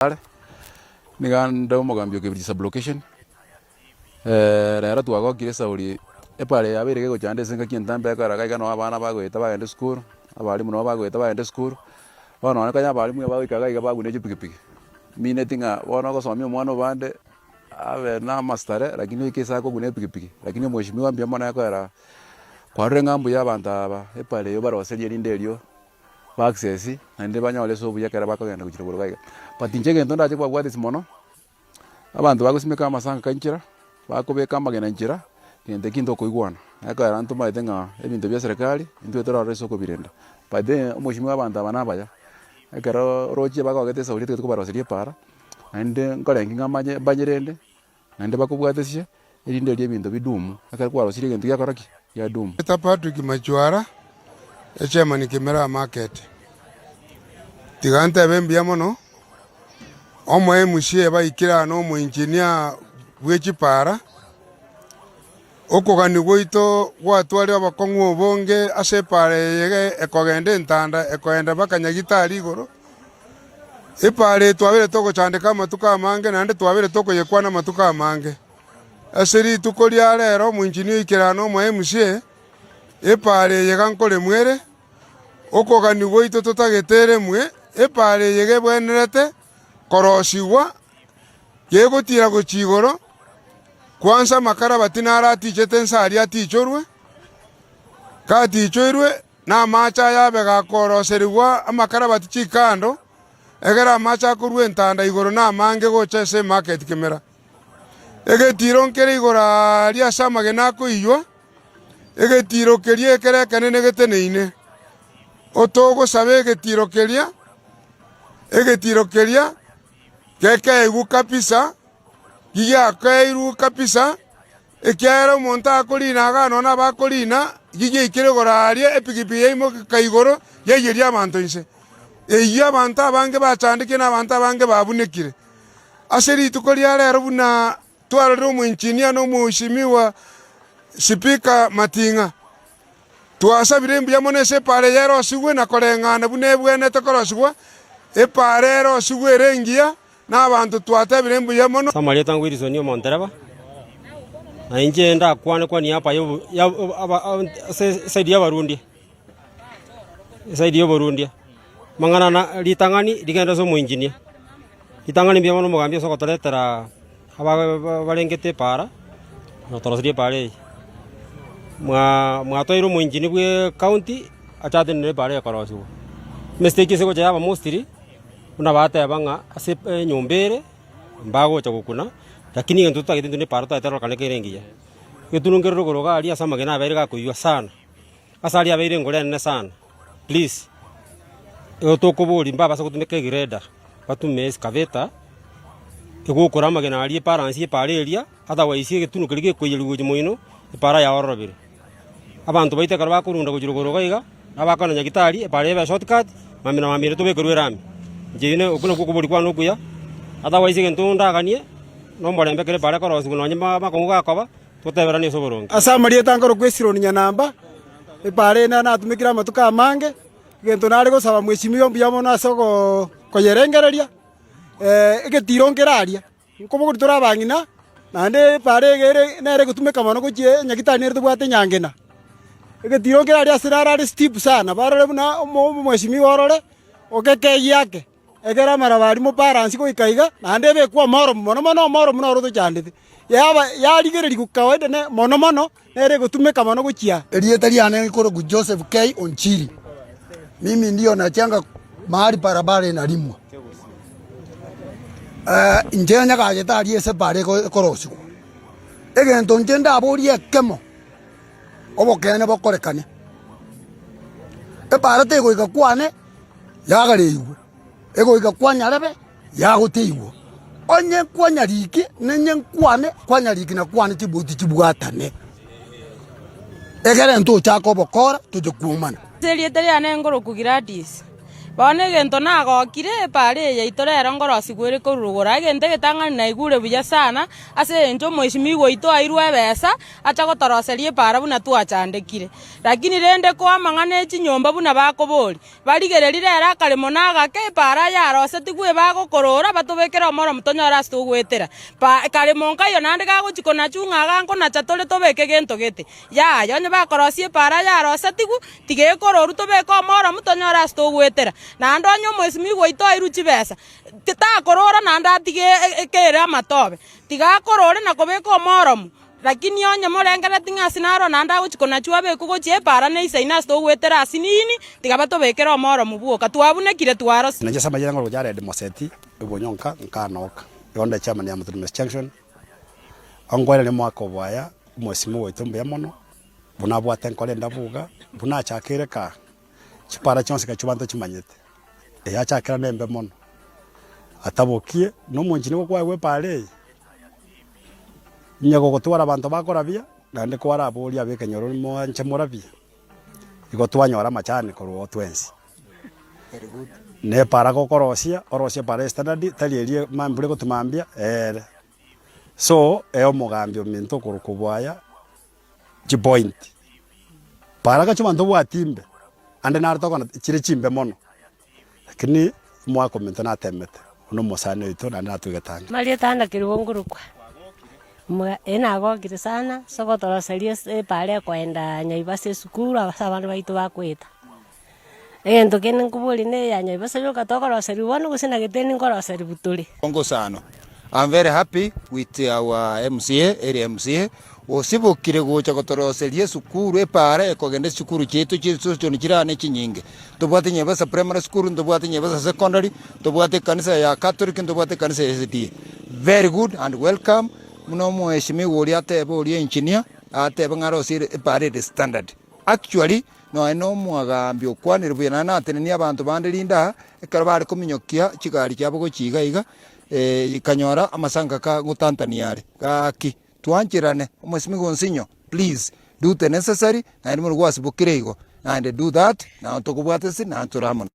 Niganda omogambio kebiri sublocation rero twagokire sauri epare abere gego chande senga kintambe karaga igano abana bagweta bagende school abalimu no bagweta bagende school bono ne kanya abalimu bagwikaga iga bagune jipikipiki mine tinga bono gosomia omwana obande abe na mastare lakini ikisa ko gune pikipiki lakini mheshimiwa mbia mwana yakora kwarure ngambu y'abantu aba epare yo baroserie rinderio access ande banyole so buyakera bakagenda kukira burugaga but injege ntonda aje kwagwatisi mono abantu bagusimeka amasanga kanchira bakobeka amagena njira kende kinto koigwana akara nto maitenga ebintu bya serikali into etora reso ko birenda but then umushimwa abantu abanabaya akara roje bakagete sauri tiko baroserie para ande ngolengi ngamaje banyerende ande bakobwatesie erinde rie bintu bidumu akara kwarosire kintu yakoraki ya dumu eta Patrick Machwara Chairman Kimera Market tiganta bembia mono omo emushie baikira no mu engineer wechipara okogani goito gwatware abakongu obonge asepare yege ekogende ntanda ekogenda bakanyagitari igoro epare twabere toko chandika matuka amange nande twabere toko yekwana matuka amange aseri tukoria rero mu engineer ikirano omo emushie epare yegankole mwere okogani goito totagetere mwe epare yege bwenerete korosiwa yegotira gochigoro kwanza makara batinara tichete nsari atichorwe katichorwe na macha yabe gakoroseriwa amakara batichikando egera macha kurwe ntanda igoro na mange gochese market Kimera egetiro nkere igora ria samage nako iyo egetiro kerie kere kanene geteneine otogo sabe egetiro keria keke igu kapisa giya kairu kapisa ekyara monta akolina agano na bakolina giye ikire gorarie epikipiki imo kaigoro yeyeria abantu inse eyi abantu abange bachandike na abantu abange babunekire aseri tukoria rero buna twarore mu engineer no mushimiwa Speaker Matinga twasabire mbya monese pare yero sigwe na korengana bunebwene tokoroswa eparero sigwe rengia na abantu twatebire mbya mono Samaria tangwirizo niyo monteraba na inje enda kwane kwani hapa yo saidi ya Barundi mangana na litangani ligenda so mu engineer litangani mbya mono mugambia soko toletera abalengete para no torosiri pare mwatoiro mu engineer bwe county achate ne pare yakorosiwo mistake sego cha aba mostly una bata banga ase nyombere mbago cha gukuna lakini ngento tutagite ne paro ta tero kaneke rengiya getunungero goroga ali asama gena abaire gakuywa sana asali abaire ngore ne sana please otokobori mbaba sa kutumeke greda batume excavator egukora magena ali paransi pare eria otherwise getunukirige kweyerugo moino para ya orobire abantu baite karaba kurunda kujirugoroga iga abakana nyagitari pare ba shortcut mamina tubekerwe rami jine okuna kukuburi kwa nokuya otherwise gentunda ganie no mborembe kere pare korosi kuno nyama makonga koba toteberani soboronge Asamaria tangoro kwesiro nya namba epare na atumikira matuka amange gento nari gosaba mweshimiyo mbya mono asoko koyerengereria egetiro ngeraria nkoboguri torabangina nande pare gere nere gutumeka mono gochie nyagitani nere tubwate nyangena egetiro ngeraria sirara steep sana barore buna mweshimiyo orore okeke yake egera marabari mo paransi ko ikaiga nande be kwa moro mono ro chandite yaba yarigereri ku kawaida ne mono nere gutumeka mono gochia Elietari ane ikoro ku Joseph K Onchiri mimi ndio nachanga mahali barabara inalimwa njenya gajetari ese pare korosiko egento njenda abori ekemo obokene bokorekane epara tego igakwane yagareiwe ego igakwanya rebe yagoteiwo onye kwanya riki nenye kwane kwanya riki na kwane tibuti tibwatane egere nto chako bokora tuje kumana Elietari ane ngoro ku Gladys bone gento nagokire pare ya itorero ngorosi gwire kurugura gente getang'ani na igure buya sana ase enjo mweshimi goito airwe besa acha gotoroserie para buna twachandekire lakini rende kwa mang'ane chinyomba buna bakobori barigererire era kalemo nagake para ya rose tigwe bagokorora batobekera omoro mutonyora asto gwetera kalemo nkayo nande gagochikona chunga ganko na chatore tobeke gento gete ya yonye bakorosie para ya rose tigu tigekororu tobeka omoro mutonyora asto gwetera na ndonyo mwesimi goito airuchi besa titakorora na ndatige kere amatobe tigakorore na kobeka omoromu lakini onye morengera ting'asi naro na ndagochikona chwa beku gochie para ne isaina asto gwetera asinini tigabatobekera omoromu buoka twabunekire twarosi naje sama yango rojare de moseti ebonyonka nkanoka yonda chama ya Muturumes Junction angwele ne mwako bwaya mwesimi goito mbe mono buna bwate nkole ndabuga buna chakire ka chipara chonse ka chubanto chimanyete ya chakira nembe mono atabokie no munjini go kwawe pare nyago gotwara abantu bakorabia na ndi kwara abori abeke nyoro mo nche morabia igo twanyora machane korwo twensi ne para go korosia orosia para standard talierie mambure gotumambia so omugambio minto kurukubwaya chi point para ga chubanto bwatimbe ande narto kana chire chimbe mono lakini mwa komento na temete uno mosane ito na natugetanga Maria tanda kirungurukwa ena gokire sana soko toroserie pare kwenda Nyaibasa sukuru abasabana baitu bakwita ento kene nkubuli ne ya Nyaibasa yo katokoroserie wano gusina geteni ngoroserie butuli Kongo sana. I'm very happy with our MCA, area MCA. Osibukire gocha gotoroserie sukuru epare ekogende sukuru chetu chiso nikirane chinyinge. Tobwate Nyaibasa primary school, tobwate Nyaibasa secondary, tobwate kanisa ya Catholic, tobwate kanisa ya SDA. Very good and welcome. Muno mweshimi wori atebe ori engineer atebe ngarosire epare the standard. Actually no mwagambio kwanire buyana natenenia abantu bandelinda ekarabare kominyokia chigari cyabo gochiga iga ikanyora amasanga ka gutantaniare gaki twanchirane umwesimi gonsinyo please do the necessary and mu rwasi bukirego and do that na tokubwate si na turamona